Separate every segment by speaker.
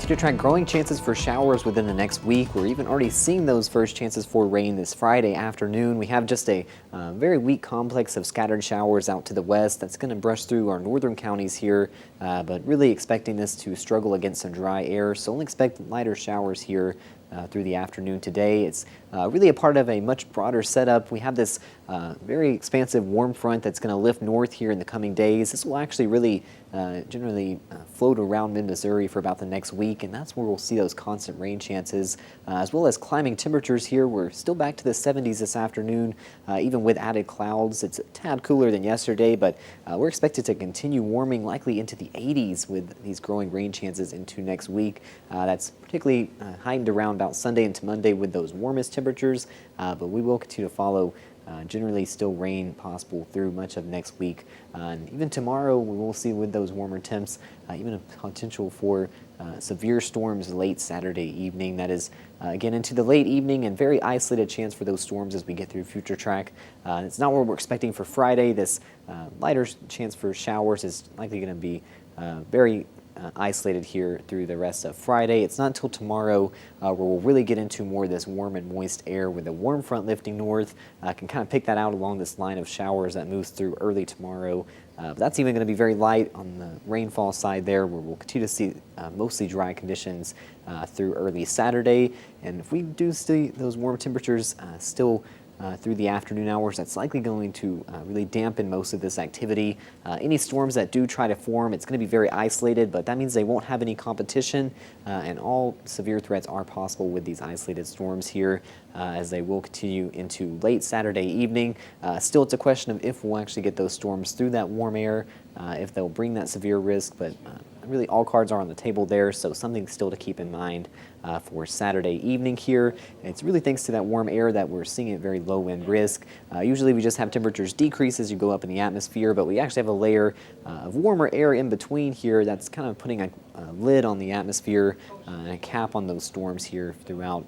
Speaker 1: Future track growing chances for showers within the next week. We're even already seeing those first chances for rain this Friday afternoon. We have just a very weak complex of scattered showers out to the west that's going to brush through our northern counties here, but really expecting this to struggle against some dry air. So only expect lighter showers here through the afternoon today. It's really a part of a much broader setup. We have this very expansive warm front that's going to lift north here in the coming days. This will actually really generally float around mid-Missouri for about the next week, and that's where we'll see those constant rain chances, as well as climbing temperatures here. We're still back to the 70s this afternoon, even with added clouds. It's a tad cooler than yesterday, but we're expected to continue warming likely into the 80s with these growing rain chances into next week. That's particularly heightened around about Sunday into Monday with those warmest temperatures, but we will continue to follow generally still rain possible through much of next week. And even tomorrow we will see with those warmer temps even a potential for severe storms late Saturday evening. That is again into the late evening, and very isolated chance for those storms as we get through future track. It's not what we're expecting for Friday. This lighter chance for showers is likely going to be very isolated here through the rest of Friday. It's not until tomorrow where we'll really get into more of this warm and moist air with the warm front lifting north. Can kind of pick that out along this line of showers that moves through early tomorrow. But that's even going to be very light on the rainfall side there, where we'll continue to see mostly dry conditions through early Saturday. And if we do see those warm temperatures still through the afternoon hours, that's likely going to really dampen most of this activity. Any storms that do try to form, it's going to be very isolated, but that means they won't have any competition, and all severe threats are possible with these isolated storms here as they will continue into late Saturday evening. Still, it's a question of if we'll actually get those storms through that warm air, if they'll bring that severe risk, but really all cards are on the table there, so something still to keep in mind for Saturday evening here. It's really thanks to that warm air that we're seeing a very low wind risk. Usually we just have temperatures decrease as you go up in the atmosphere, but we actually have a layer of warmer air in between here that's kind of putting a lid on the atmosphere and a cap on those storms here throughout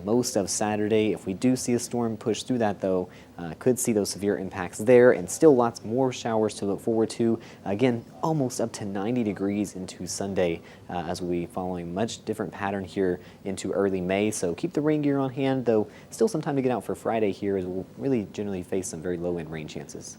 Speaker 1: most of Saturday. If we do see a storm push through that, though, could see those severe impacts there, and still lots more showers to look forward to. Again, almost up to 90 degrees into Sunday as we'll be following much different pattern here into early May. So keep the rain gear on hand, though still some time to get out for Friday here as we'll really generally face some very low end rain chances.